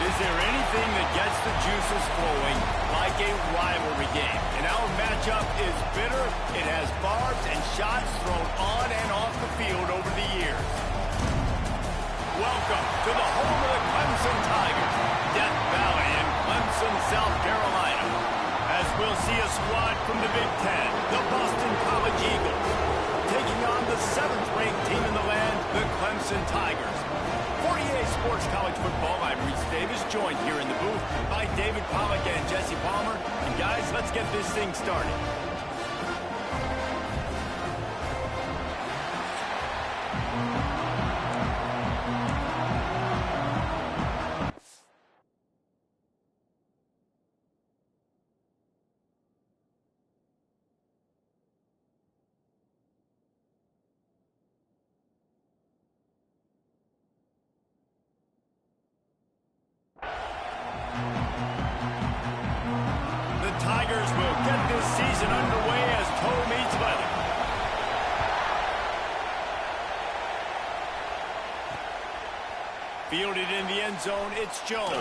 Is there anything that gets the juices flowing like a rivalry game? And our matchup is bitter. It has barbs and shots thrown on and off the field over the years. Welcome to the home of the Clemson Tigers, Death Valley in Clemson, South Carolina. As we'll see a squad from the Big Ten, the Boston College Eagles, taking on the 7th-ranked team in the land, the Clemson Tigers. 48 Sports College Football, I'm Reese Davis, joined here in the booth by David Pollack and Jesse Palmer. And guys, let's get this thing started. Tigers will get this season underway as toe meets leather. Fielded in the end zone, it's Jones.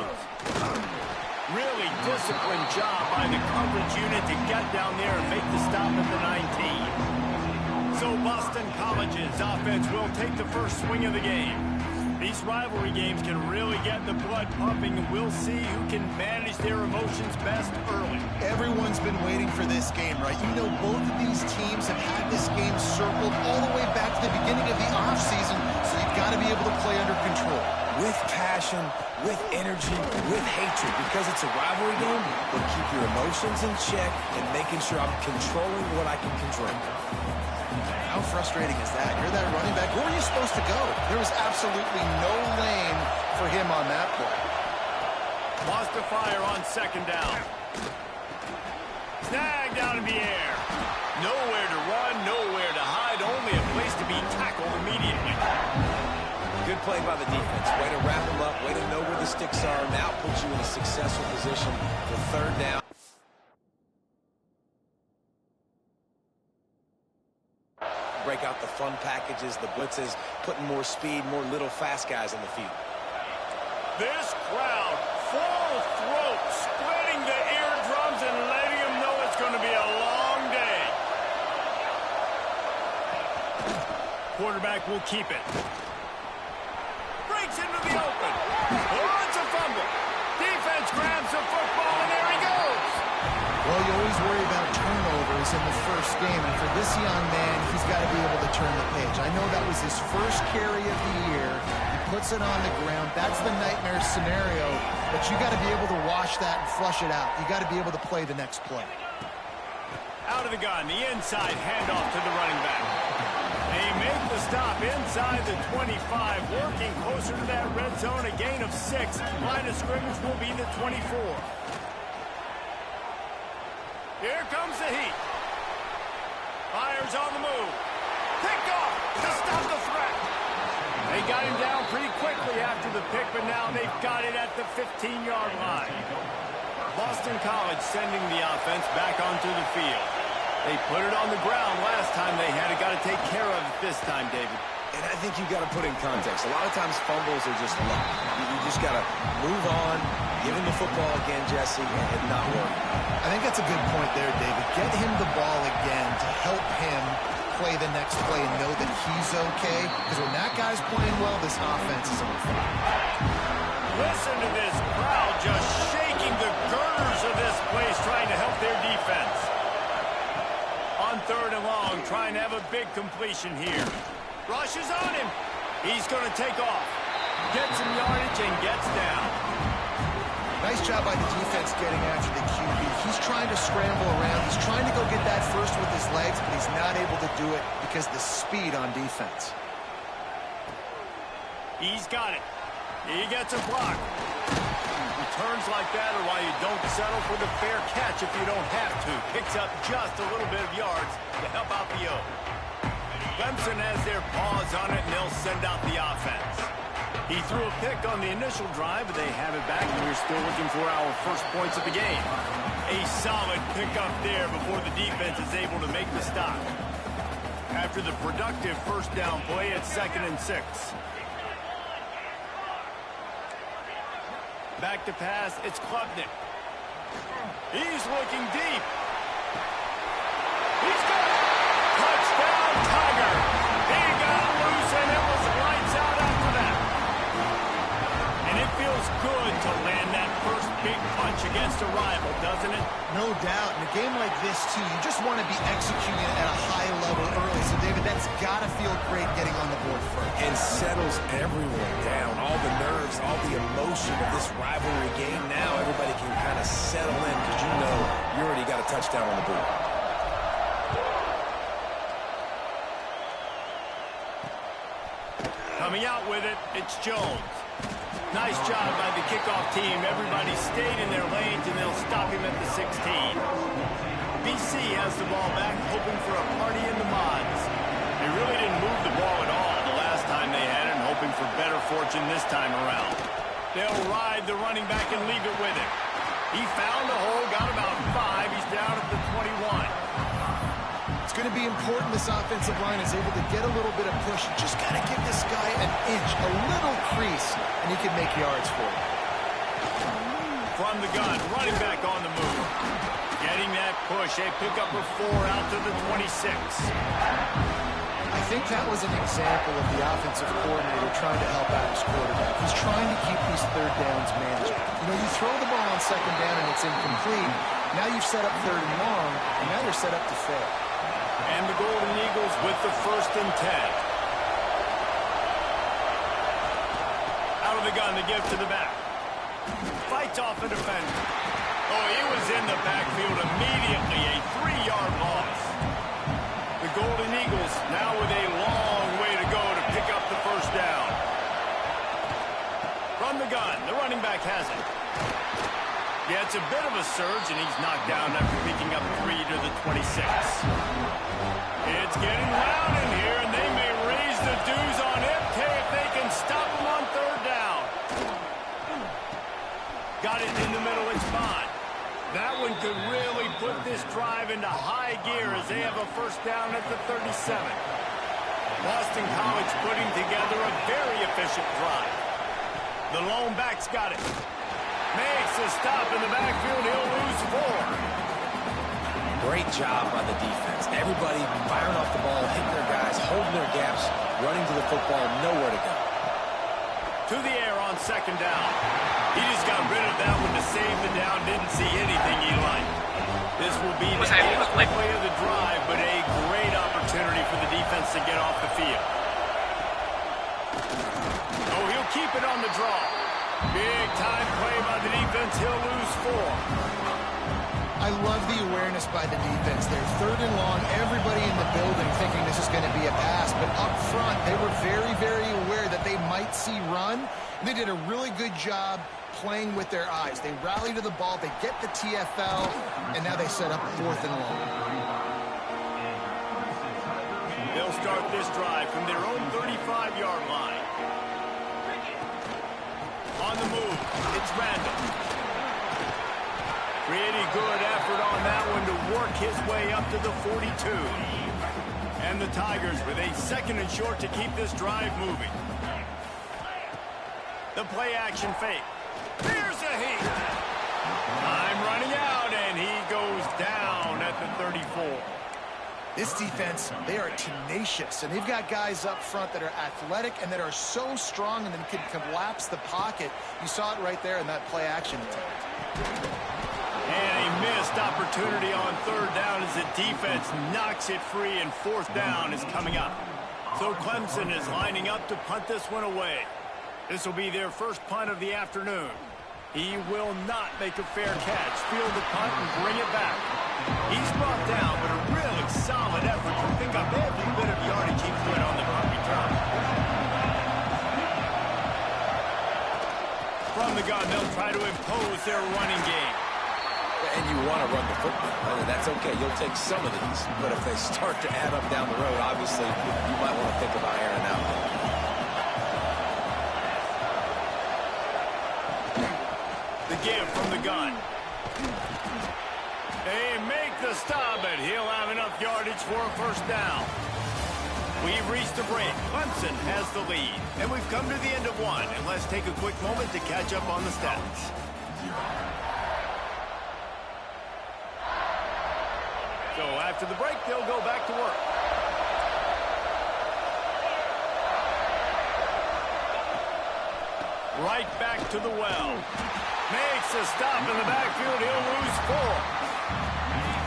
Really disciplined job by the coverage unit to get down there and make the stop at the 19. So Boston College's offense will take the first swing of the game. These rivalry games can really get the blood pumping, and we'll see who can manage their emotions best early. Everyone's been waiting for this game, right? You know, both of these teams have had this game circled all the way back to the beginning of the offseason, so you've got to be able to play under control. With passion, with energy, with hatred, because it's a rivalry game, but keep your emotions in check and making sure I'm controlling what I can control. How frustrating is that? You're that running back. Where were you supposed to go? There was absolutely no lane for him on that play. Lost to fire on second down. Snagged out in the air. Nowhere to run, nowhere to hide, only a place to be tackled immediately. Good play by the defense. Way to wrap them up, way to know where the sticks are. Now puts you in a successful position for third down. Break out the fun packages, the blitzes, putting more speed, more little fast guys on the field. This crowd, full throat, splitting the eardrums and letting them know it's going to be a long day. Quarterback will keep it. Breaks into the open. Oh, it's a fumble. Defense grabs the football, and there he goes. Well, you always worry about turnovers in the first game, and for this young man, he's got to be able to turn the page. I know that was his first carry of the year. He puts it on the ground. That's the nightmare scenario, but you got to be able to wash that and flush it out. You got to be able to play the next play. Out of the gun, the inside handoff to the running back. They make the stop inside the 25, working closer to that red zone, a gain of 6. Line of scrimmage will be the 24. Here comes the heat. Fires on the move. Picked off to stop the threat. They got him down pretty quickly after the pick, but now they've got it at the 15-yard line. Boston College sending the offense back onto the field. They put it on the ground last time they had it. Got to take care of it this time, David. And I think you've got to put in context. A lot of times fumbles are just luck. You just got to move on, give him the football again, Jesse, and not worry. I think that's a good point there, David. Get him the ball again to help him play the next play and know that he's okay. Because when that guy's playing well, this offense is on fire. Listen to this crowd just shaking the girders of this place, trying to help their defense. On third and long, trying to have a big completion here. Rushes on him. He's going to take off. Gets some yardage and gets down. Nice job by the defense getting after the QB. He's trying to scramble around. He's trying to go get that first with his legs, but he's not able to do it because of the speed on defense. He's got it. He gets a block. Returns like that are why you don't settle for the fair catch if you don't have to. Picks up just a little bit of yards to help out the O. Clemson has their paws on it, and they'll send out the offense. He threw a pick on the initial drive, but they have it back, and we're still looking for our first points of the game. A solid pickup there before the defense is able to make the stop. After the productive first down play, it's 2nd and 6. Back to pass, it's Klubnik. He's looking deep. He's got it. Touchdown, Tiger. He got loose, and it was lights out after that. And it feels good to land that first big punch against a rival, doesn't it? No doubt. In a game like this, too, you just want to be executing it at a high level early. So, David, that's got to feel great getting on the board first. And settles everyone down. All the nerves, all the emotion of this rivalry game. Now everybody can kind of settle in because you know you already got a touchdown on the board. Coming out with it, it's Jones. Nice job by the kickoff team. Everybody stayed in their lanes, and they'll stop him at the 16. BC has the ball back, hoping for a party in the mods. They really didn't move the ball at all the last time they had it, and hoping for better fortune this time around. They'll ride the running back and leave it with him. He found a hole, got about 5. He's down at the 21. It's going to be important this offensive line is able to get a little bit of push. You just got to give this guy an inch, a little crease, and he can make yards for you. From the gun, running back on the move. Getting that push. A pickup of 4 out to the 26. I think that was an example of the offensive coordinator trying to help out his quarterback. He's trying to keep these third downs manageable. You know, you throw the ball on second down and it's incomplete. Now you've set up third and long, and now they're set up to fail. And the Golden Eagles with the 1st and 10. Out of the gun, the give to the back. Fights off a defender. Oh, he was in the backfield immediately. A 3-yard loss. The Golden Eagles now with a long way to go to pick up the 1st down. From the gun, the running back has it. Yeah, it's a bit of a surge, and he's knocked down after picking up 3 to the 26. It's getting loud in here, and they may raise the dues on MK if they can stop him on 3rd down. Got it in the middle, it's Bond. That one could really put this drive into high gear as they have a 1st down at the 37. Boston College putting together a very efficient drive. The lone back's got it. Makes a stop in the backfield. He'll lose 4. Great job by the defense. Everybody firing off the ball, hitting their guys, holding their gaps, running to the football, nowhere to go. To the air on 2nd down. He just got rid of that one to save the down. Didn't see anything he liked. This will be the last play of the drive, but a great opportunity for the defense to get off the field. Oh, he'll keep it on the draw. Big time play by the defense. He'll lose 4. I love the awareness by the defense. They're 3rd and long. Everybody in the building thinking this is going to be a pass. But up front, they were very, very aware that they might see run. They did a really good job playing with their eyes. They rally to the ball. They get the TFL. And now they set up 4th and long. They'll start this drive from their own 35-yard line. On the move, it's Randall. Pretty good effort on that one to work his way up to the 42. And the Tigers with a 2nd and short to keep this drive moving. The play action fake. There's a heat. Time running out, and he goes down at the 34. This defense, they are tenacious, and they've got guys up front that are athletic and that are so strong and then can collapse the pocket. You saw it right there in that play action attempt. And a missed opportunity on 3rd down as the defense knocks it free, and 4th down is coming up. So Clemson is lining up to punt this one away. This will be their 1st punt of the afternoon. He will not make a fair catch. Field the punt and bring it back. He's brought down, but a really solid effort to pick up every bit of yardage he could on the punt return. From the gun, they'll try to impose their running game. And you want to run the football. That's okay. You'll take some of these. But if they start to add up down the road, obviously, you might want to think about airing out. The give from the gun. They make the stop, but he'll have enough yardage for a 1st down. We've reached the break. Clemson has the lead. And we've come to the end of one. And let's take a quick moment to catch up on the stats. So after the break, they'll go back to work. Right back to the well. Makes a stop in the backfield. He'll lose 4.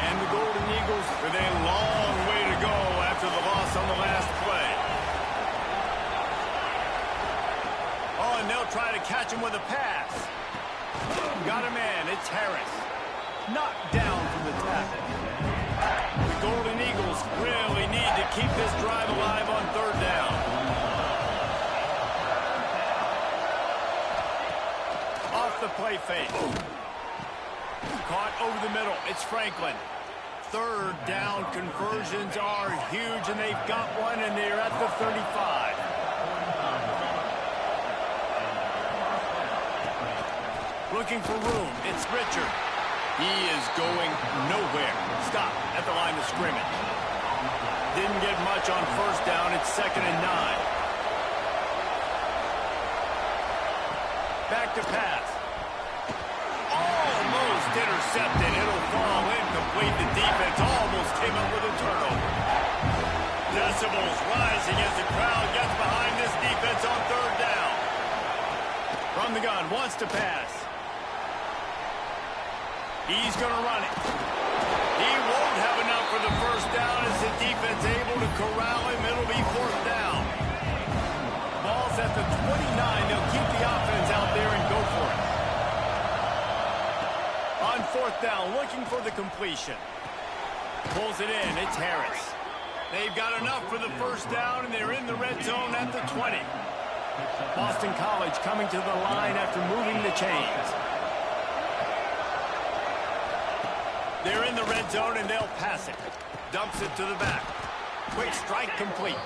And the Golden Eagles with a long way to go after the loss on the last play. Oh, and they'll try to catch him with a pass. Got a man. It's Harris. Knocked down from the tackle. The Golden Eagles really need to keep this drive alive on 3rd down. Off the play fake. Caught over the middle. It's Franklin. 3rd down conversions are huge, and they've got one, and they're at the 35. Looking for room. It's Richard. He is going nowhere. Stop at the line of scrimmage. Didn't get much on 1st down. It's 2nd and 9. Back to pass. Almost intercepted. It'll fall incomplete. The defense almost came up with a turnover. Decibels rising as the crowd gets behind this defense on 3rd down. From the gun, wants to pass. He's going to run it. He won't have enough for the 1st down as the defense able to corral him. It'll be 4th down. Ball's at the 29. They'll keep the offense out there and go for it. On 4th down, looking for the completion. Pulls it in. It's Harris. They've got enough for the 1st down, and they're in the red zone at the 20. Boston College coming to the line after moving the chains. They're in the red zone, and they'll pass it. Dumps it to the back. Quick strike complete.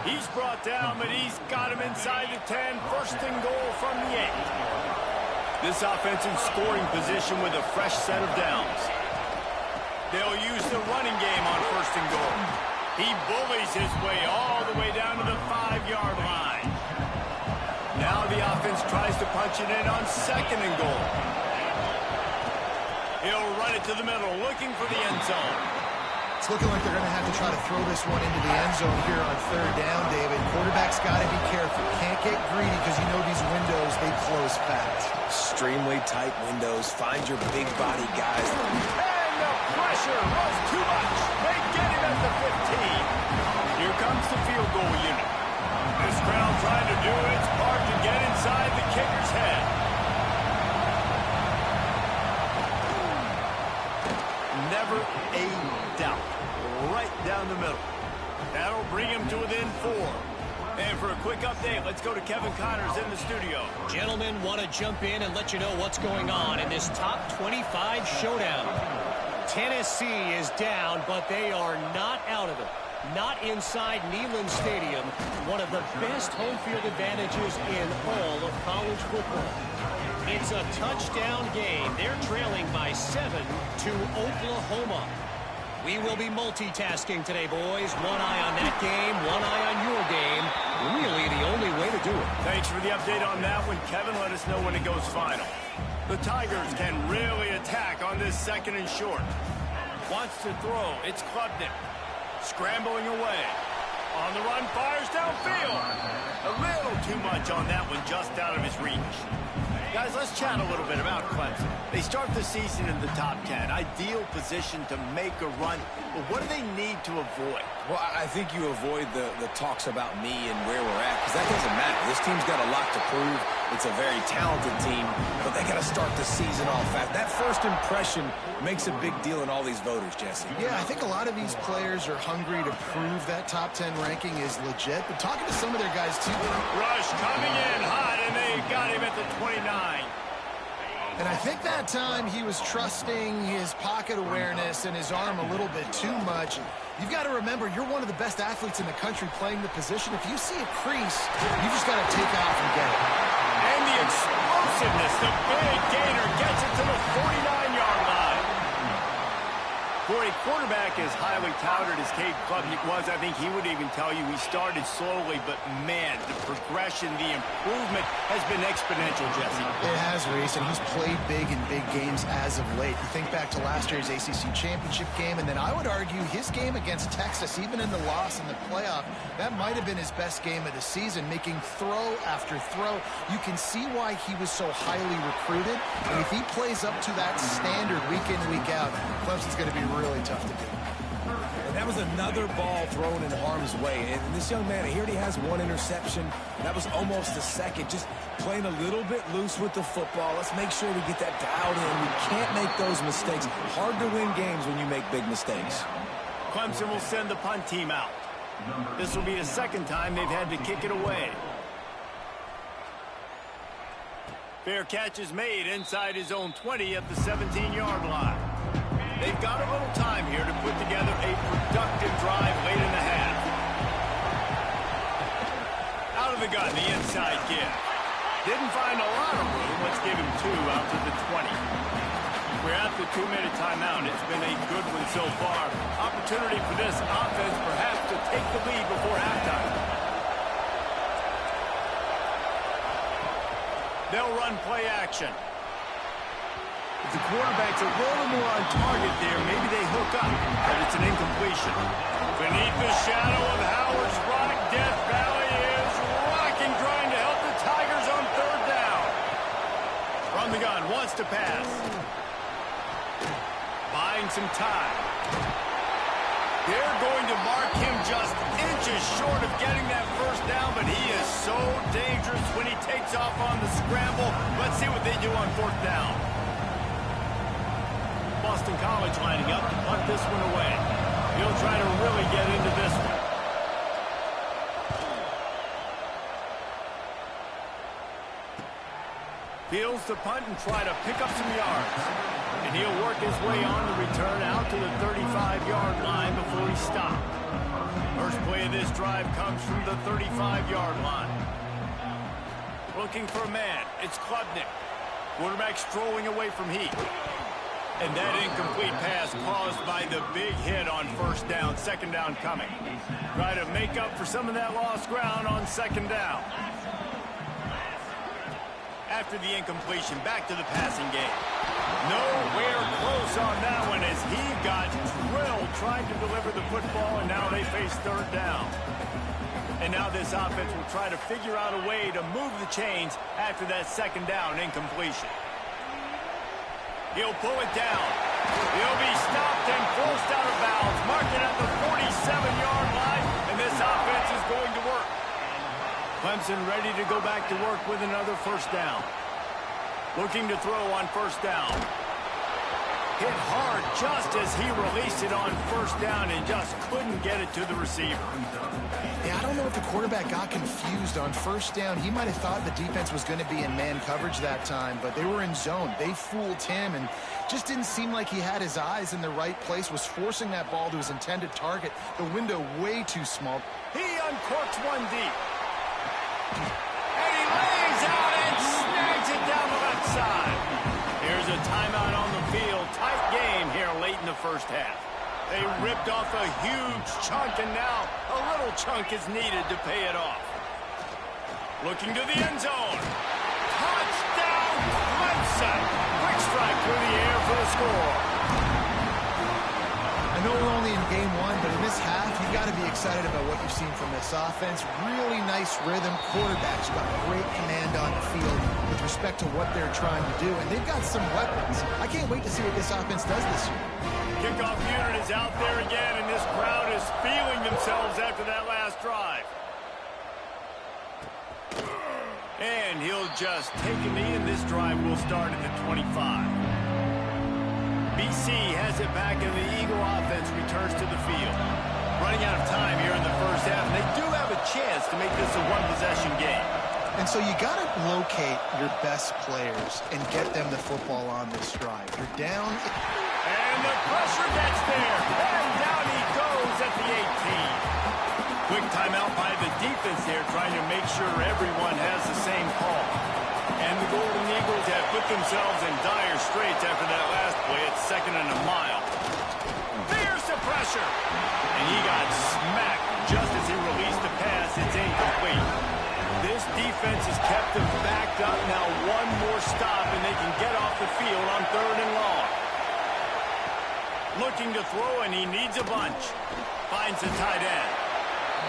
He's brought down, but he's got him inside the 10. 1st and goal from the 8. This offense in scoring position with a fresh set of downs. They'll use the running game on 1st and goal. He bullies his way all the way down to the 5-yard line. Now the offense tries to punch it in on 2nd and goal. He'll run it to the middle, looking for the end zone. It's looking like they're going to have to try to throw this one into the end zone here on 3rd down, David. Quarterback's got to be careful. Can't get greedy because you know these windows, they close fast. Extremely tight windows. Find your big body guys. And the pressure was too much. They get him at the 15. Here comes the field goal unit. This crowd trying to do its part to get inside the kicker's head. Never a doubt. Right down the middle. That'll bring him to within 4. And for a quick update, let's go to Kevin Connors in the studio. Gentlemen, want to jump in and let you know what's going on in this top 25 showdown. Tennessee is down, but they are not out of it. Not inside Neyland Stadium, one of the best home field advantages in all of college football. It's a touchdown game. They're trailing by 7 to Oklahoma. We will be multitasking today, boys. One eye on that game, one eye on your game. Really the only way to do it. Thanks for the update on that one, Kevin. Let us know when it goes final. The Tigers can really attack on this 2nd and short. Wants to throw. It's Klubnik. Scrambling away. On the run, fires downfield. A little too much on that one, just out of his reach. Guys, let's chat a little bit about Clemson. They start the season in the top 10. Ideal position to make a run. But what do they need to avoid? Well, I think you avoid the talks about me and where we're at, because that doesn't matter. This team's got a lot to prove. It's a very talented team, but they got to start the season off fast. That first impression makes a big deal in all these voters, Jesse. Yeah, I think a lot of these players are hungry to prove that top 10 ranking is legit, but talking to some of their guys, too. Rush coming in hot, and they got him at the 29. And I think that time he was trusting his pocket awareness and his arm a little bit too much. You've got to remember, you're one of the best athletes in the country playing the position. If you see a crease, you just got to take off and get it. And the explosiveness, the big gainer gets it to the 49-yard line. For a quarterback as highly touted as Cade Klubnik was, I think he would even tell you he started slowly, but man, the progression, the improvement has been exponential, Jesse. It has, Reese, and he's played big in big games as of late. You think back to last year's ACC championship game, and then I would argue his game against Texas, even in the loss in the playoff, that might have been his best game of the season, making throw after throw. You can see why he was so highly recruited, and if he plays up to that standard week in, week out, Clemson's going to be really tough to beat. And that was another ball thrown in harm's way. And this young man, he already has one interception. That was almost a second. Just playing a little bit loose with the football. Let's make sure we get that dialed in. We can't make those mistakes. Hard to win games when you make big mistakes. Clemson will send the punt team out. This will be the second time they've had to kick it away. Fair catch is made inside his own 20 at the 17-yard line. They've got a little time here to put together a productive drive late in the half. Out of the gun, the inside give. Didn't find a lot of room. Let's give him 2 out to the 20. We're at the 2-minute timeout. It's been a good one so far. Opportunity for this offense perhaps to take the lead before halftime. They'll run play action. If the quarterback's a little more on target there, maybe they hook up, but it's an incompletion. Beneath the shadow of Howard's Rock, Death Valley is rocking, trying to help the Tigers on 3rd down. From the gun, wants to pass. Buying some time. They're going to mark him just inches short of getting that 1st down, but he is so dangerous when he takes off on the scramble. Let's see what they do on 4th down. Boston College lining up to punt this one away. He'll try to really get into this one. Fields the punt and try to pick up some yards. And he'll work his way on the return out to the 35-yard line before he stopped. First play of this drive comes from the 35-yard line. Looking for a man. It's Klubnik. Quarterback strolling away from Heat. And that incomplete pass caused by the big hit on 1st down. 2nd down coming. Try to make up for some of that lost ground on 2nd down. After the incompletion, back to the passing game. Nowhere close on that one as he got drilled trying to deliver the football, and now they face 3rd down. And now this offense will try to figure out a way to move the chains after that 2nd down incompletion. He'll pull it down. He'll be stopped and forced out of bounds. Mark it at the 47-yard line, and this offense is going to work. Clemson ready to go back to work with another 1st down. Looking to throw on 1st down. Hit hard just as he released it on 1st down and just couldn't get it to the receiver. Yeah, I don't know if the quarterback got confused on 1st down. He might have thought the defense was going to be in man coverage that time, but they were in zone. They fooled him and just didn't seem like he had his eyes in the right place, was forcing that ball to his intended target. The window way too small. He uncorks one deep. And he lays out and snags it down the left side. Here's a timeout on the field. Tight game here late in the 1st half. They ripped off a huge chunk, and now a little chunk is needed to pay it off. Looking to the end zone. Touchdown, Clemson. Quick strike through the air for the score. I know we're only in game 1, but in this half, you've got to be excited about what you've seen from this offense. Really nice rhythm. Quarterbacks got great command on the field with respect to what they're trying to do, and they've got some weapons. I can't wait to see what this offense does this year. Kickoff unit is out there again, and this crowd is feeling themselves after that last drive. And he'll just take a knee, and this drive will start at the 25. BC has it back, and the Eagle offense returns to the field. Running out of time here in the 1st half, and they do have a chance to make this a one-possession game. And so you got to locate your best players and get them the football on this drive. You're down. And the pressure gets there. And down he goes at the 18. Quick timeout by the defense there, trying to make sure everyone has the same call. And the Golden Eagles have put themselves in dire straits after that last play. It's 2nd and a mile. Fears the pressure. And he got smacked just as he released the pass. It's incomplete. This defense has kept them backed up. Now one more stop, and they can get off the field on 3rd and long. Looking to throw, and he needs a bunch. Finds the tight end.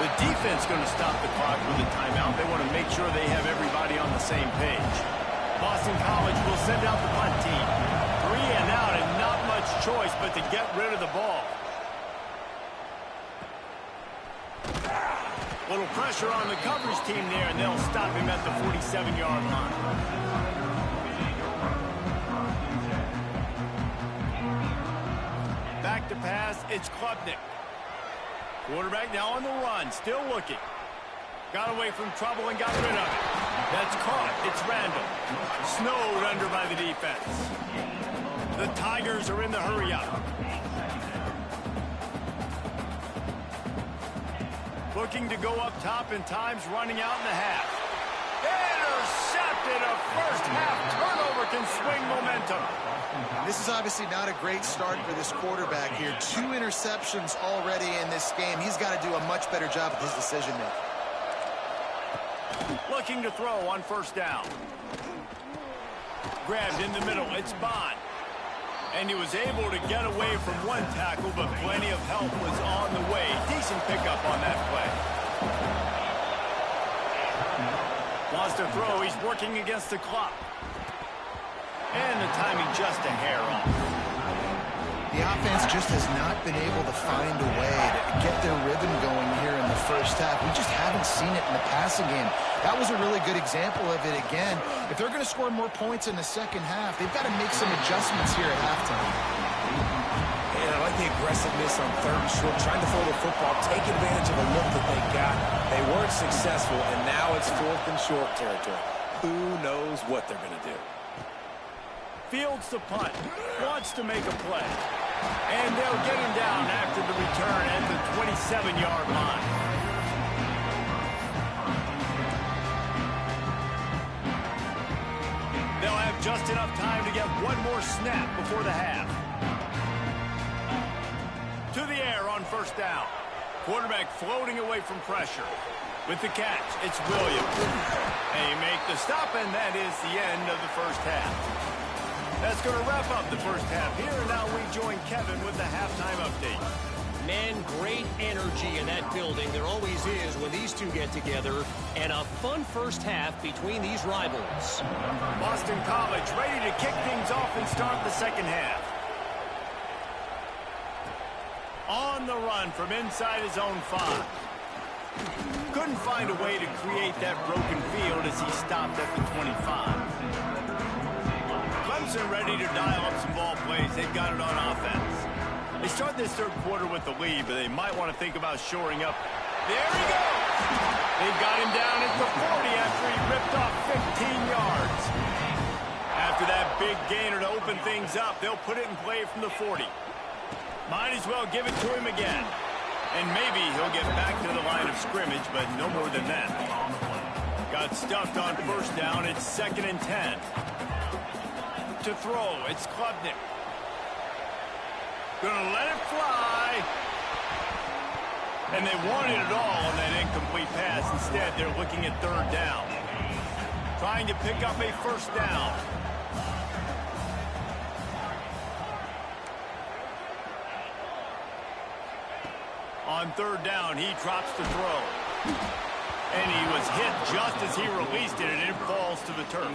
The defense going to stop the clock with a timeout. They want to make sure they have everybody on the same page. Boston College will send out the punt team. 3 and out, and not much choice but to get rid of the ball. Little pressure on the coverage team there, and they'll stop him at the 47-yard line. Back to pass, it's Klubnik. Quarterback now on the run, still looking. Got away from trouble and got rid of it. That's caught. It's Randall. Snowed under by the defense. The Tigers are in the hurry-up. Looking to go up top, and time's running out in the half. Intercepted. A first-half turnover can swing momentum. This is obviously not a great start for this quarterback here. 2 interceptions already in this game. He's got to do a much better job with his decision-making. Looking to throw on 1st down. Grabbed in the middle. It's Bond. And he was able to get away from one tackle, but plenty of help was on the way. Decent pickup on that play. Wants to throw. He's working against the clock. And the timing just a hair off. The offense just has not been able to find a way to get their rhythm going here in the first half. We just haven't seen it in the passing game. That was a really good example of it again. If they're going to score more points in the second half, they've got to make some adjustments here at halftime. And I like the aggressiveness on 3rd and short, trying to throw the football, take advantage of a look that they got. They weren't successful, and now it's 4th and short territory. Who knows what they're going to do? Fields the punt. Wants to make a play. And they'll get him down after the return at the 27-yard line. They'll have just enough time to get one more snap before the half. To the air on 1st down. Quarterback floating away from pressure. With the catch, it's Williams. They make the stop, and that is the end of the first half. That's going to wrap up the first half here. Now we join Kevin with the halftime update. Man, great energy in that building. There always is when these two get together. And a fun first half between these rivals. Boston College ready to kick things off and start the second half. On the run from inside his own 5. Couldn't find a way to create that broken field as he stopped at the 25. Clemson ready to dial up some ball plays. They've got it on offense. They start this 3rd quarter with the lead, but they might want to think about shoring up. There he goes! They've got him down at the 40 after he ripped off 15 yards. After that big gainer to open things up, they'll put it in play from the 40. Might as well give it to him again. And maybe he'll get back to the line of scrimmage, but no more than that. Got stuffed on 1st down. It's 2nd and 10. To throw, it's Klubnik. Gonna let it fly. And they wanted it all on that incomplete pass. Instead, they're looking at 3rd down. Trying to pick up a 1st down. On 3rd down, he drops the throw. And he was hit just as he released it, and it falls to the turf.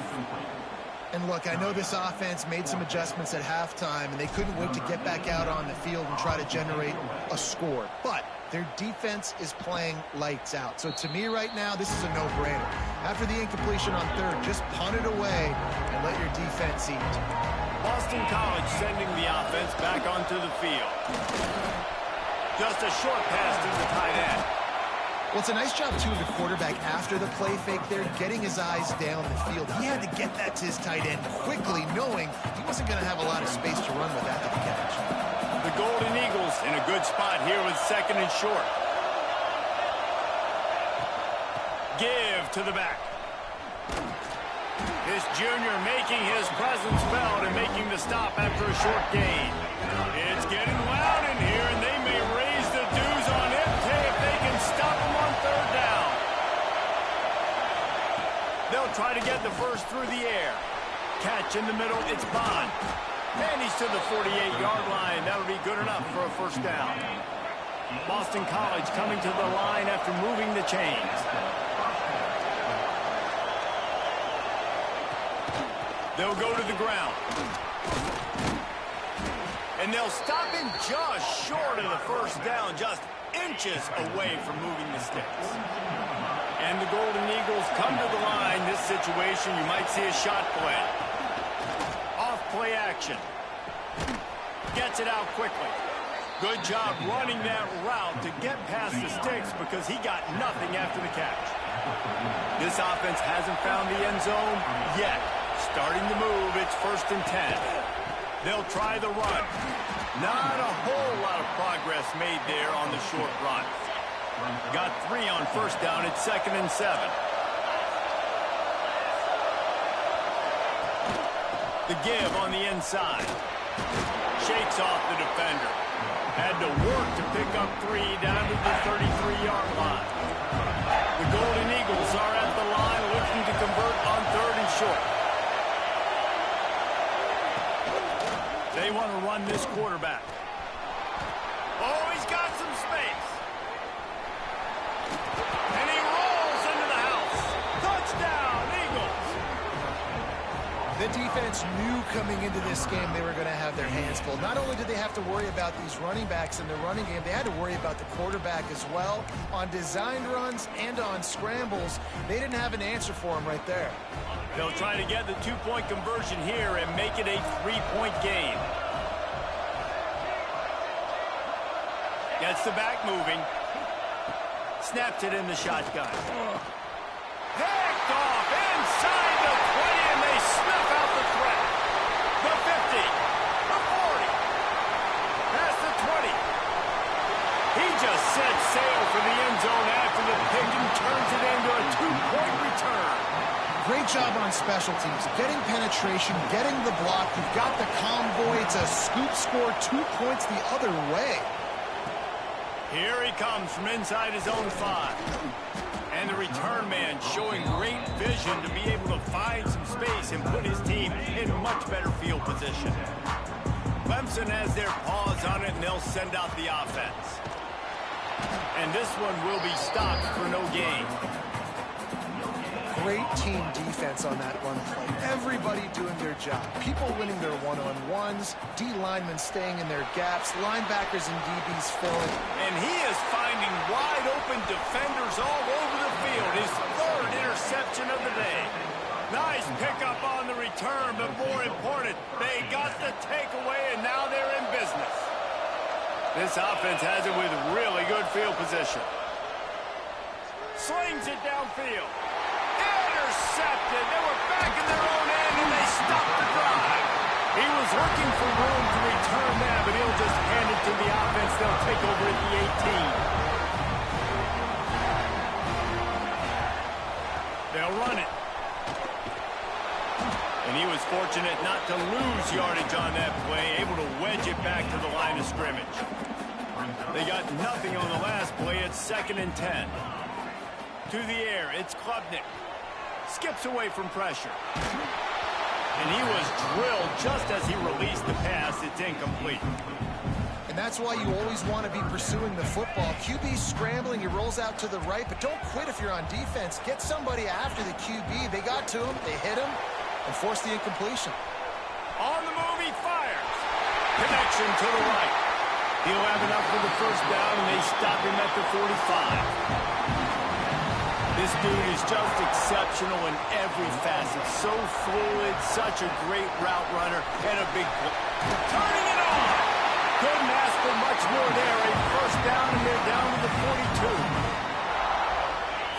And look, I know this offense made some adjustments at halftime, and they couldn't wait to get back out on the field and try to generate a score. But their defense is playing lights out. So to me right now, this is a no-brainer. After the incompletion on 3rd, just punt it away and let your defense eat. Boston College sending the offense back onto the field. Just a short pass to the tight end. Well, it's a nice job, too, of the quarterback after the play fake there, getting his eyes down the field. He had to get that to his tight end quickly, knowing he wasn't going to have a lot of space to run with after the catch. The Golden Eagles in a good spot here with 2nd and short. Give to the back. This junior making his presence felt and making the to stop after a short gain. It's getting loud in here, and they may raise the dues on MK if they can stop him on third down. They'll try to get the first through the air. Catch in the middle, it's Bond. And he's to the 48-yard line. That'll be good enough for a first down. Boston College coming to the line after moving the chains. They'll go to the ground. And they'll stop him just short of the first down, just inches away from moving the sticks. And the Golden Eagles come to the line. This situation, you might see a shot play. Off play action. Gets it out quickly. Good job running that route to get past the sticks because he got nothing after the catch. This offense hasn't found the end zone yet. Starting to move, it's 1st and 10. They'll try the run. Not a whole lot of progress made there on the short run. Got 3 on first down, it's 2nd and 7. The give on the inside. Shakes off the defender. Had to work to pick up 3 down to the 33-yard line. The Golden Eagles are at the line looking to convert on 3rd and short. They want to run this quarterback. Oh, he's got some space. And he rolls into the house. Touchdown, Eagles. The defense knew coming into this game they were going to have their hands full. Not only did they have to worry about these running backs in the running game, they had to worry about the quarterback as well. On designed runs and on scrambles, they didn't have an answer for him right there. They'll try to get the 2-point conversion here and make it a 3-point game. Gets the back moving. Snaps it in the shotgun. Picked off inside the 20, and they snuff out the threat. The 50, the 40, past the 20. He just set sail for the end zone after the pick and turns it into a 2-point return. Great job on special teams, getting penetration, getting the block. You've got the convoy. It's a scoop score, 2 points the other way. Here he comes from inside his own 5. And the return man showing great vision to be able to find some space and put his team in much better field position. Clemson has their paws on it, and they'll send out the offense. And this one will be stopped for no gain. Great team defense on that run play. Everybody doing their job. People winning their one-on-ones, D linemen staying in their gaps, linebackers and DBs filling. And he is finding wide-open defenders all over the field. His 3rd interception of the day. Nice pickup on the return, but more important, they got the takeaway, and now they're in business. This offense has it with really good field position. Slings it downfield. Intercepted. They were back in their own end, and they stopped the drive. He was looking for room to return that, but he'll just hand it to the offense. They'll take over at the 18. They'll run it. And he was fortunate not to lose yardage on that play, able to wedge it back to the line of scrimmage. They got nothing on the last play. It's 2nd and 10. To the air, it's Klubnik. Skips away from pressure. And he was drilled just as he released the pass. It's incomplete. And that's why you always want to be pursuing the football. QB's scrambling, he rolls out to the right, but don't quit if you're on defense. Get somebody after the QB. They got to him, they hit him, and forced the incompletion. On the move, he fires. Connection to the right. He'll have enough for the first down, and they stop him at the 45. This dude is just exceptional in every facet. So fluid, such a great route runner, and a big play. Turning it on! Couldn't ask for much more there. A first down, and they're down to the 42.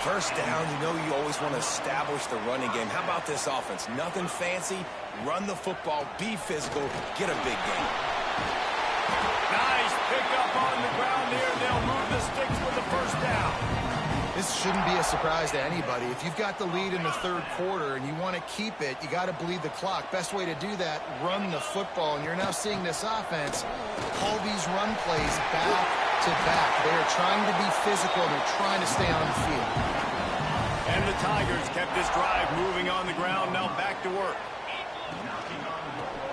First down, you know you always want to establish the running game. How about this offense? Nothing fancy. Run the football, be physical, get a big game. Nice pick up on the ground here. They'll move the sticks with the first down. This shouldn't be a surprise to anybody. If you've got the lead in the third quarter and you want to keep it, you got to bleed the clock. Best way to do that, run the football. And you're now seeing this offense call these run plays back to back. They're trying to be physical. They're trying to stay on the field. And the Tigers kept this drive moving on the ground. Now back to work.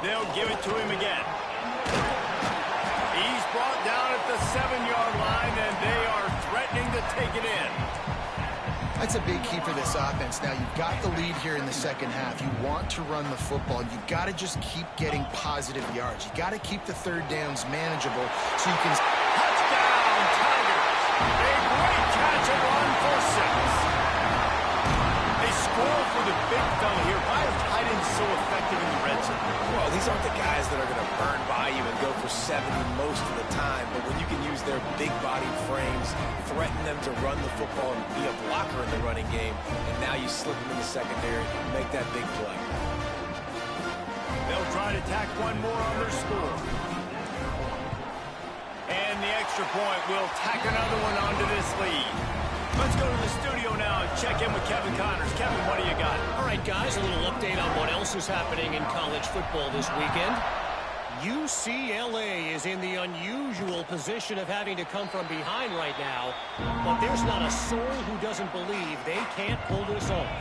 They'll give it to him again. He's brought down at the 7-yard line, and they are threatening to take it in. That's a big key for this offense. Now, you've got the lead here in the second half. You want to run the football. You've got to just keep getting positive yards. You got to keep the third downs manageable so you can... Touchdown, Tigers! A great catch and run for 6. They score for the big fella here. Why are tight ends so effective in the red zone? Well, these aren't the guys that are going to burn by you and go for 70 most of the time, but when you can use their big-bodied frames, threaten them to run the football and be a blocker in the running game, and now you slip them in the secondary and make that big play. They'll try to tack one more on their score. And the extra point will tack another one onto this lead. Let's go to the studio now and check in with Kevin Connors. Kevin, what do you got? All right, guys, a little update on what else is happening in college football this weekend. UCLA is in the unusual position of having to come from behind right now, but there's not a soul who doesn't believe they can't pull this off.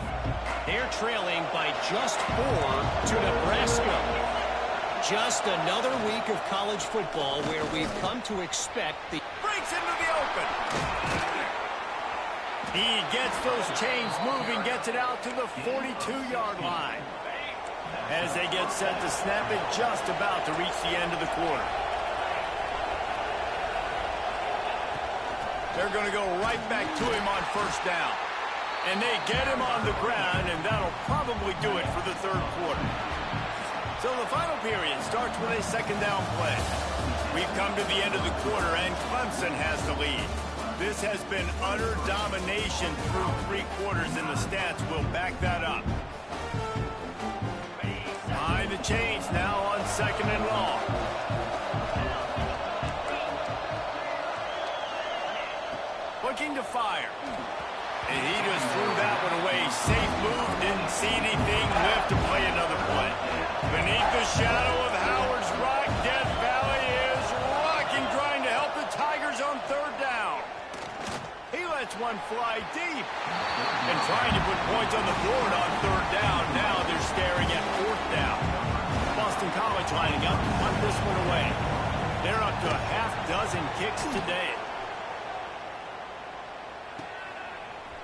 They're trailing by just 4 to Nebraska. Just another week of college football where we've come to expect the... Breaks into the open. He gets those chains moving, gets it out to the 42-yard line. As they get set to snap it, just about to reach the end of the quarter. They're going to go right back to him on first down. And they get him on the ground, and that'll probably do it for the third quarter. So the final period starts with a second down play. We've come to the end of the quarter, and Clemson has the lead. This has been utter domination through 3 quarters, and the stats will back that up. Behind the chains now on second and long. Looking to fire. And he just threw that one away. Safe move, didn't see anything, lived to play another play. Beneath the shadow of Howard's Rock, Death Valley is rocking, trying to help the Tigers on third down. He lets one fly deep. And trying to put points on the board on third down. Now they're staring at fourth down. Boston College lining up to punt this one away. They're up to a half-dozen kicks today.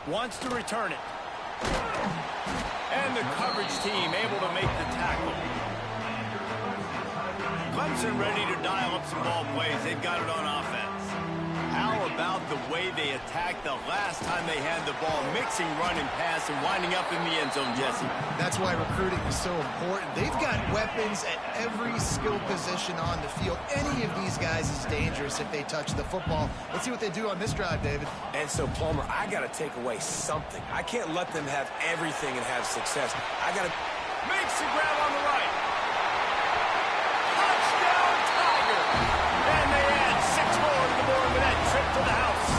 Wants to return it. And the coverage team able to make the tackle. Clemson ready to dial up some ball plays. They've got it on offense. How about the way they attacked the last time they had the ball, mixing run and pass and winding up in the end zone, Jesse? That's why recruiting is so important. They've got weapons at every skill position on the field. Any of these guys is dangerous if they touch the football. Let's see what they do on this drive, David. And so, Plummer, I got to take away something. I can't let them have everything and have success. I got to... Makes the grab on the right. Touchdown, Tiger! And they add 6 more to the board with that trip to the house.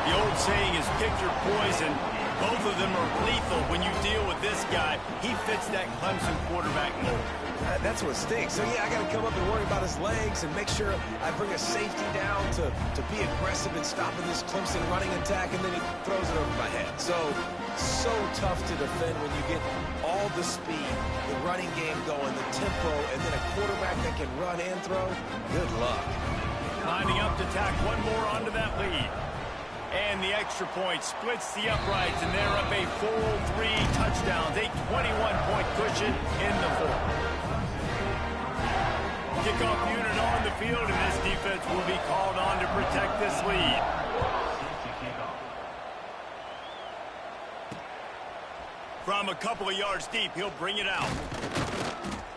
The old saying is pick your poison. Both of them are lethal when you deal with this guy. He fits that Clemson quarterback mold. That's what stinks. So, yeah, I got to come up and worry about his legs and make sure I bring a safety down to be aggressive in stopping this Clemson running attack, and then he throws it over my head. So tough to defend when you get all the speed, the running game going, the tempo, and then a quarterback that can run and throw. Good luck. Lining up to tack one more onto that lead. And the extra point splits the uprights, and they're up a full 3 touchdowns, a 21-point cushion in the fourth. Kickoff unit on the field, and this defense will be called on to protect this lead. From a couple of yards deep, he'll bring it out.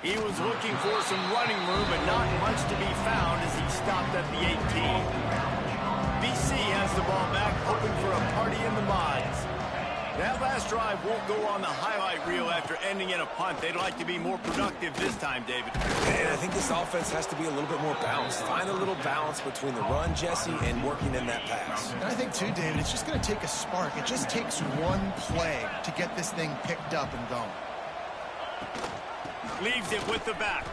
He was looking for some running room, but not much to be found as he stopped at the 18. BC has the ball back, hoping for a party in the mods. That last drive won't go on the highlight reel after ending in a punt. They'd like to be more productive this time, David. And I think this offense has to be a little bit more balanced. Find a little balance between the run, Jesse, and working in that pass. And I think, too, David, it's just going to take a spark. It just takes one play to get this thing picked up and going. Leaves it with the back.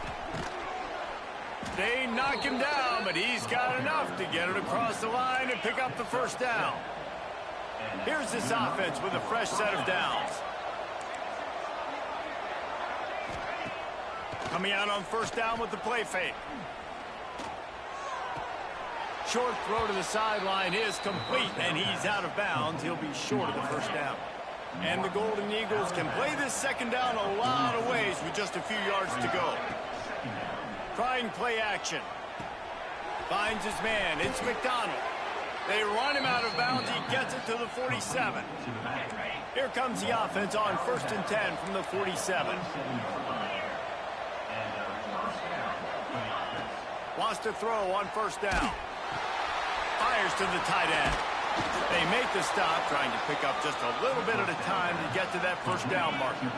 They knock him down, but he's got enough to get it across the line and pick up the first down. Here's this offense with a fresh set of downs. Coming out on first down with the play fake. Short throw to the sideline is complete, and he's out of bounds. He'll be short of the first down. And the Golden Eagles can play this second down a lot of ways with just a few yards to go. Trying play action. Finds his man. It's McDonald. They run him out of bounds. He gets it to the 47. Here comes the offense on 1st and 10 from the 47. Wants to throw on first down. Fires to the tight end. They make the stop, trying to pick up just a little bit at a time to get to that first down marker.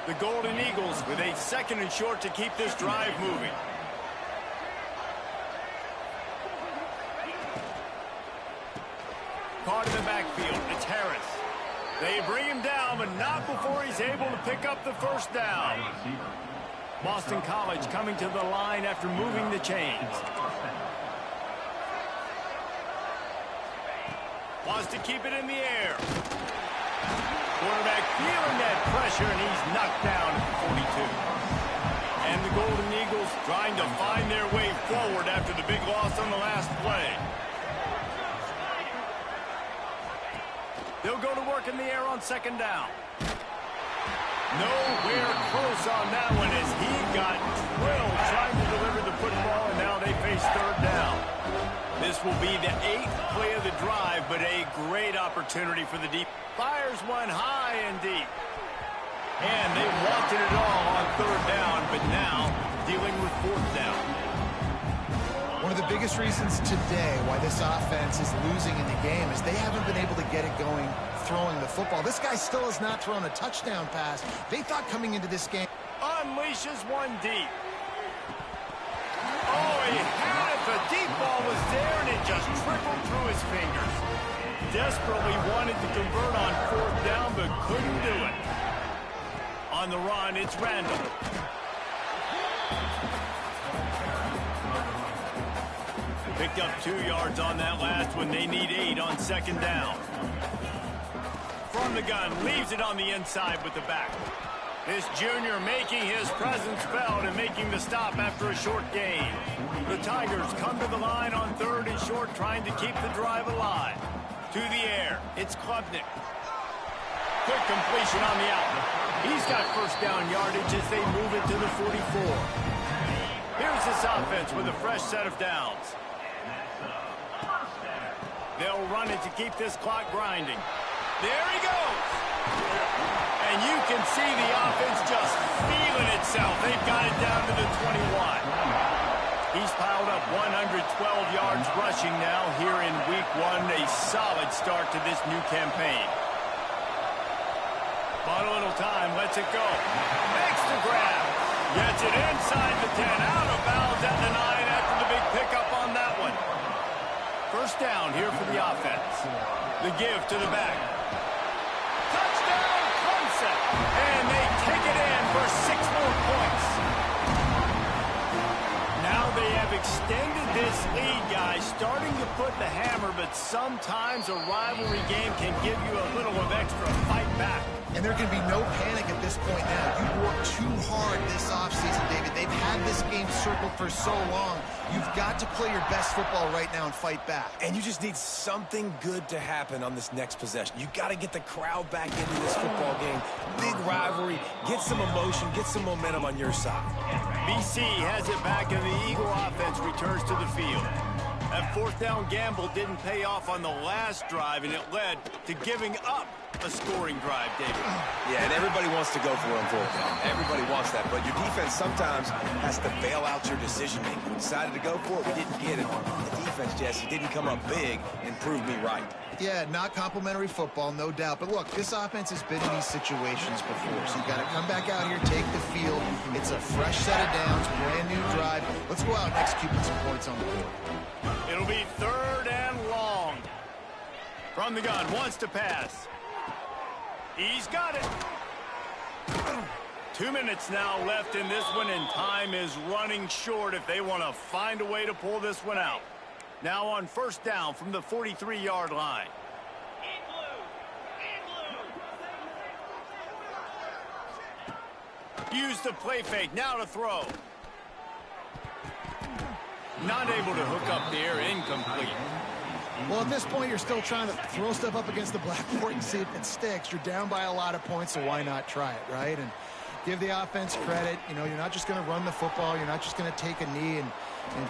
The Golden Eagles with a 2nd and short to keep this drive moving. Caught in the backfield. It's Harris. They bring him down, but not before he's able to pick up the first down. Boston College coming to the line after moving the chains. Wants to keep it in the air. Quarterback feeling that pressure, and he's knocked down at the 42. And the Golden Eagles trying to find their way forward after the big loss on the last play. They'll go to work in the air on 2nd down. Nowhere close on that one as he got drilled trying to deliver the football, and now they face 3rd down. This will be the 8th play of the drive, but a great opportunity for the deep. Fires one high and deep. And they wanted it all on 3rd down, but now dealing with 4th down. One of the biggest reasons today why this offense is losing in the game is they haven't been able to get it going throwing the football. This guy still has not thrown a touchdown pass. They thought coming into this game. Unleashes one deep. Oh, he had it. The deep ball was there, and it just trickled through his fingers. Desperately wanted to convert on 4th down, but couldn't do it. On the run, it's Randall. Picked up 2 yards on that last one. They need 8 on 2nd down. From the gun, leaves it on the inside with the back. This junior making his presence felt and making the stop after a short gain. The Tigers come to the line on 3rd and short, trying to keep the drive alive. To the air, it's Klubnik. Quick completion on the outlet. He's got first down yardage as they move it to the 44. Here's this offense with a fresh set of downs. They'll run it to keep this clock grinding. There he goes. And you can see the offense just feeling itself. They've got it down to the 21. He's piled up 112 yards rushing now here in week 1. A solid start to this new campaign. Bought a little time, lets it go. Makes the grab. Gets it inside the 10, out of bounds at the 9 after the big pickup on that one. First down here for the offense. The give to the back. Touchdown, Clemson. And they take it in for 6 more points. Now they have extended this lead, guys, starting to put the hammer, but sometimes a rivalry game can give you a little of extra fight back. And there can be no panic at this point now. You worked too hard this offseason, David. They've had this game circled for so long. You've got to play your best football right now and fight back. And you just need something good to happen on this next possession. You got to get the crowd back into this football game. Big rivalry. Get some emotion. Get some momentum on your side. BC has it back, and the Eagle offense returns to the field. That 4th down gamble didn't pay off on the last drive, and it led to giving up a scoring drive, David. Yeah, and everybody wants to go for it on fourth down. Everybody wants that, but your defense sometimes has to bail out your decision-making. We decided to go for it. We didn't get it. The defense, Jesse, didn't come up big and prove me right. Yeah, not complimentary football, no doubt. But look, this offense has been in these situations before, so you got to come back out here, take the field. It's a fresh set of downs, brand new drive. Let's go out and execute with some points on the board. It'll be 3rd and long. From the gun, wants to pass. He's got it. 2 minutes now left in this one, and time is running short if they want to find a way to pull this one out. Now on 1st down from the 43-yard line. Use the play fake, now to throw. Not able to hook up the air, incomplete. Well, at this point, you're still trying to throw stuff up against the blackboard and see if it sticks. You're down by a lot of points, so why not try it, right? And give the offense credit. You know, you're not just going to run the football. You're not just going to take a knee and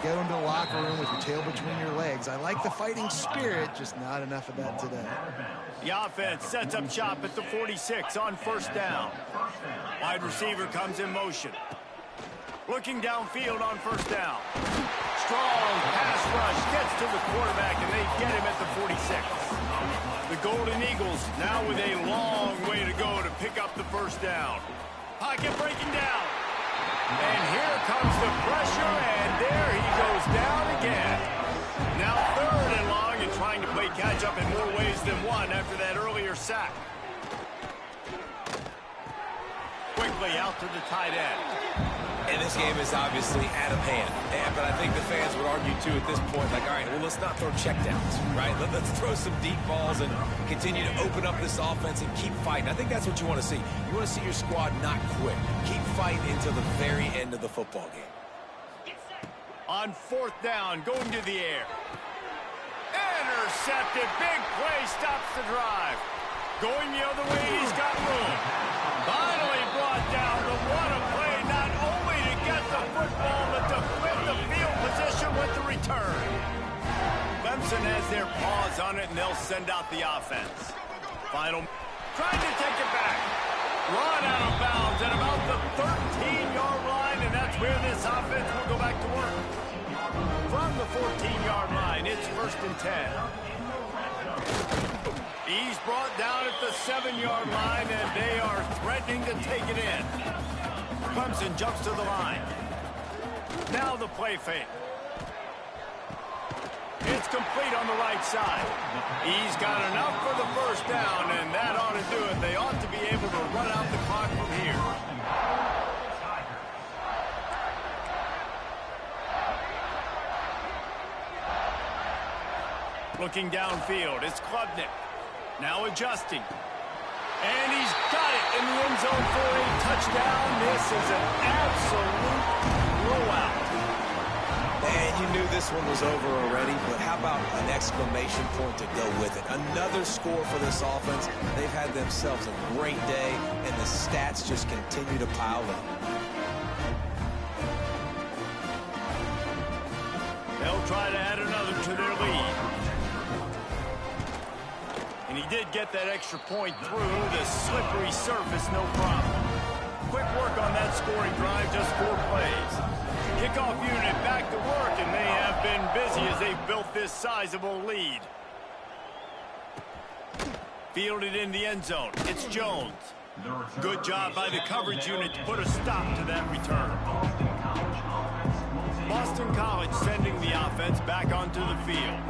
go into the locker room with your tail between your legs. I like the fighting spirit, just not enough of that today. The offense sets up shop at the 46 on 1st down. Wide receiver comes in motion. Looking downfield on 1st down. Strong pass rush gets to the quarterback, and they get him at the 46. The Golden Eagles now with a long way to go to pick up the 1st down. Pocket breaking down. And here comes the pressure, and there he goes down again. Now 3rd and long, and trying to play catch-up in more ways than one after that earlier sack. Quickly out to the tight end. And this game is obviously out of hand. But I think the fans would argue, too, at this point, like, all right, well, let's not throw checkdowns, right? Let's throw some deep balls and continue to open up this offense and keep fighting. I think that's what you want to see. You want to see your squad not quit. Keep fighting until the very end of the football game. On 4th down, going to the air. Intercepted. Big play stops the drive. Going the other way, he's got room. Finally brought down. The what a play, not only to get the football, but to flip the field position with the return. Clemson has their paws on it, and they'll send out the offense. Final, trying to take it back. Run out of bounds at about the 13-yard line, and that's where this offense will go back to work. From the 14-yard line, it's 1st and 10. He's brought down at the 7-yard line, and they are threatening to take it in. Clemson jumps to the line. Now the play fake. It's complete on the right side. He's got enough for the 1st down, and that ought to do it. They ought to be able to run out the clock from here. Looking downfield, it's Klubnik. Now adjusting. And he's got it in the end zone for a touchdown. This is an absolute blowout. And you knew this one was over already, but how about an exclamation point to go with it? Another score for this offense. They've had themselves a great day, and the stats just continue to pile up. They'll try to add another to their lead. And he did get that extra point through the slippery surface, no problem. Quick work on that scoring drive, just 4 plays. Kickoff unit back to work, and they have been busy as they've built this sizable lead. Fielded in the end zone. It's Jones. Good job by the coverage unit to put a stop to that return. Boston College sending the offense back onto the field.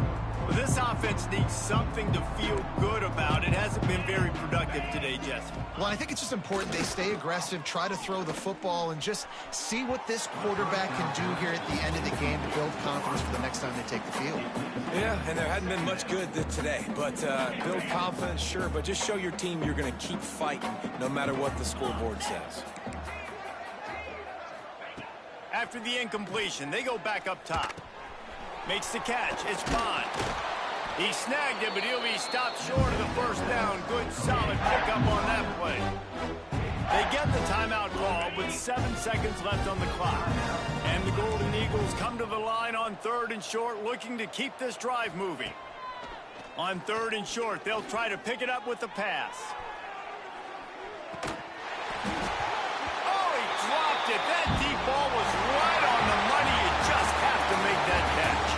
This offense needs something to feel good about. It hasn't been very productive today, Jesse. Well, I think it's just important they stay aggressive, try to throw the football, and just see what this quarterback can do here at the end of the game to build confidence for the next time they take the field. Yeah, and there hadn't been much good today. But build confidence, sure, but just show your team you're going to keep fighting no matter what the scoreboard says. After the incompletion, they go back up top. Makes the catch. It's Bond. He snagged it, but he'll be stopped short of the 1st down. Good, solid pickup on that play. They get the timeout call with 7 seconds left on the clock. And the Golden Eagles come to the line on 3rd and short, looking to keep this drive moving. On 3rd and short, they'll try to pick it up with the pass. Oh, he dropped it. That deep ball was right on the money. You just have to make that catch.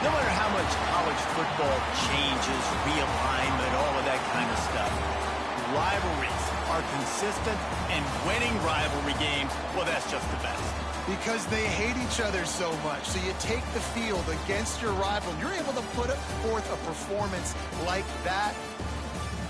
No matter how much college football changes, realignment, all of that kind of stuff, rivalries are consistent, and winning rivalry games, well, that's just the best. Because they hate each other so much. So you take the field against your rival. You're able to put forth a performance like that.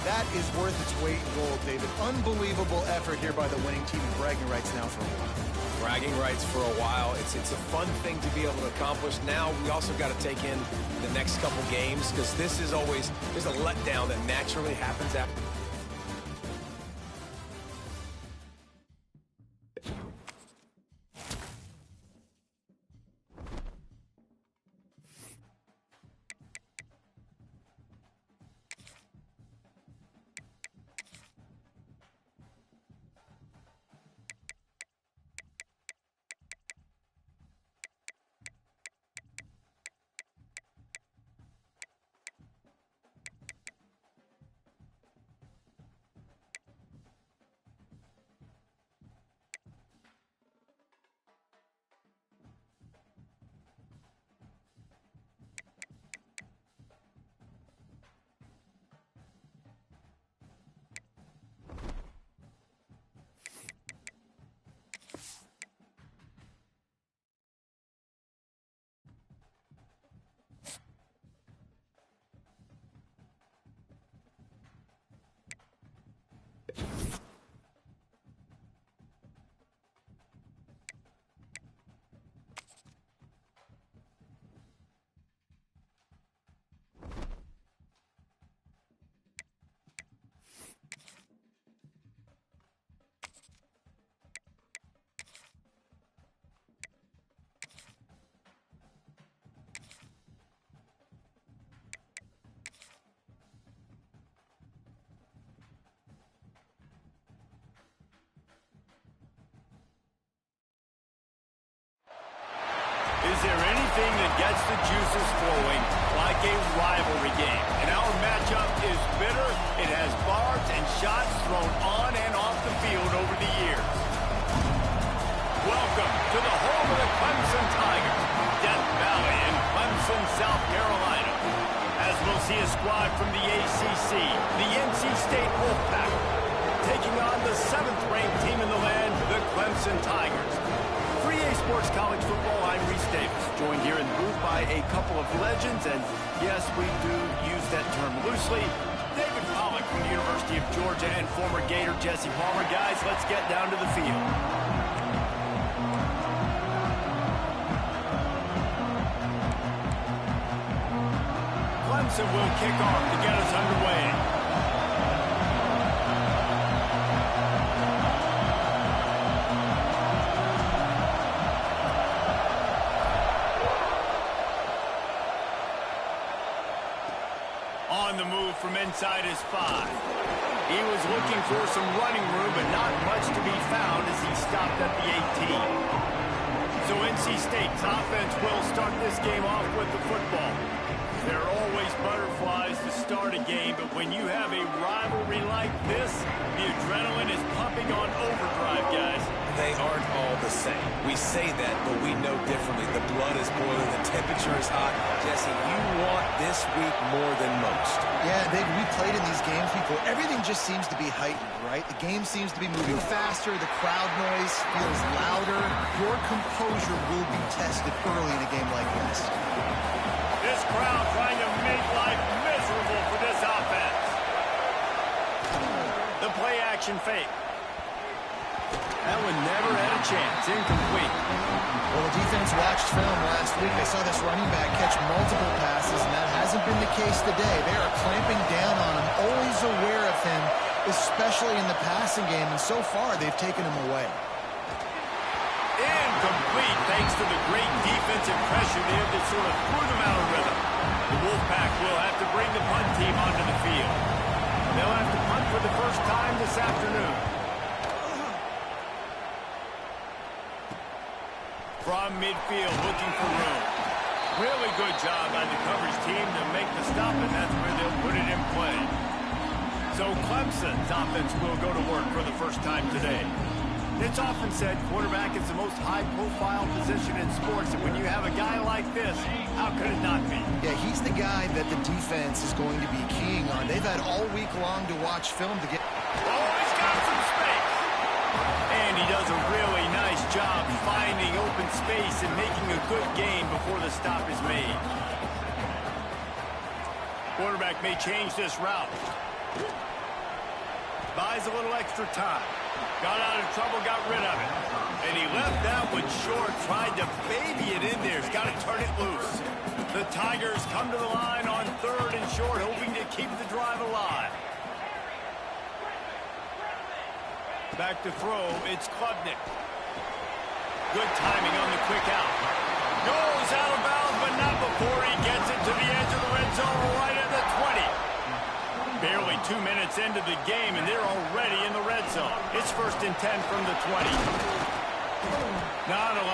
That is worth its weight in gold, David. Unbelievable effort here by the winning team. Bragging rights now for a while. Bragging rights for a while. It's a fun thing to be able to accomplish. Now we also got to take in the next couple games because this is always, there's a letdown that naturally happens after. Is there anything that gets the juices flowing like a rivalry game? And our matchup is bitter. It has barbs and shots thrown on and off the field over the years. Welcome to the home of the Clemson Tigers, Death Valley in Clemson, South Carolina. As we'll see a squad from the ACC, the NC State Wolfpack, taking on the 7th-ranked team in the land, the Clemson Tigers. 3A Sports College Football, I'm Reese Davis, joined here in the booth by a couple of legends, and yes, we do use that term loosely. David Pollack from the University of Georgia and former Gator Jesse Palmer. Guys, let's get down to the field. Clemson will kick off to get us underway. On the move from inside his 5. He was looking for some running room, but not much to be found as he stopped at the 18. So NC State's offense will start this game off with the football. There are always butterflies to start a game, but when you have a rivalry like this, the adrenaline is pumping on overdrive, guys. They aren't all the same. We say that, but we know differently. The blood is boiling. The temperature is hot. Jesse, you want this week more than most. Yeah, Dave, we played in these games before. Everything just seems to be heightened, right? The game seems to be moving faster. The crowd noise feels louder. Your composure will be tested early in a game like this. This crowd trying to make life miserable for this offense. The play action fake. That one never had a chance. Incomplete. Well, the defense watched film last week. They saw this running back catch multiple passes, and that hasn't been the case today. They are clamping down on him, always aware of him, especially in the passing game, and so far they've taken him away. Incomplete thanks to the great defensive pressure there that sort of threw them out of rhythm. The Wolfpack will have to bring the punt team onto the field. They'll have to punt for the first time this afternoon. From midfield, looking for room. Really good job by the coverage team to make the stop, and that's where they'll put it in play. So Clemson's offense will go to work for the first time today. It's often said quarterback is the most high-profile position in sports, and when you have a guy like this, how could it not be? Yeah, he's the guy that the defense is going to be keying on. They've had all week long to watch film to get... Oh, he's got some space! And he does a really nice job finding open space and making a good gain before the stop is made. Quarterback may change this route. Buys a little extra time. Got out of trouble, got rid of it. And he left that one short, tried to baby it in there. He's got to turn it loose. The Tigers come to the line on 3rd and short, hoping to keep the drive alive. Back to throw, it's Klubnik. Good timing on the quick out. Goes out of bounds, but not before he gets it to the edge of the red zone right at the 20. Barely 2 minutes into the game, and they're already in the red zone. It's 1st and 10 from the 20. Not a lot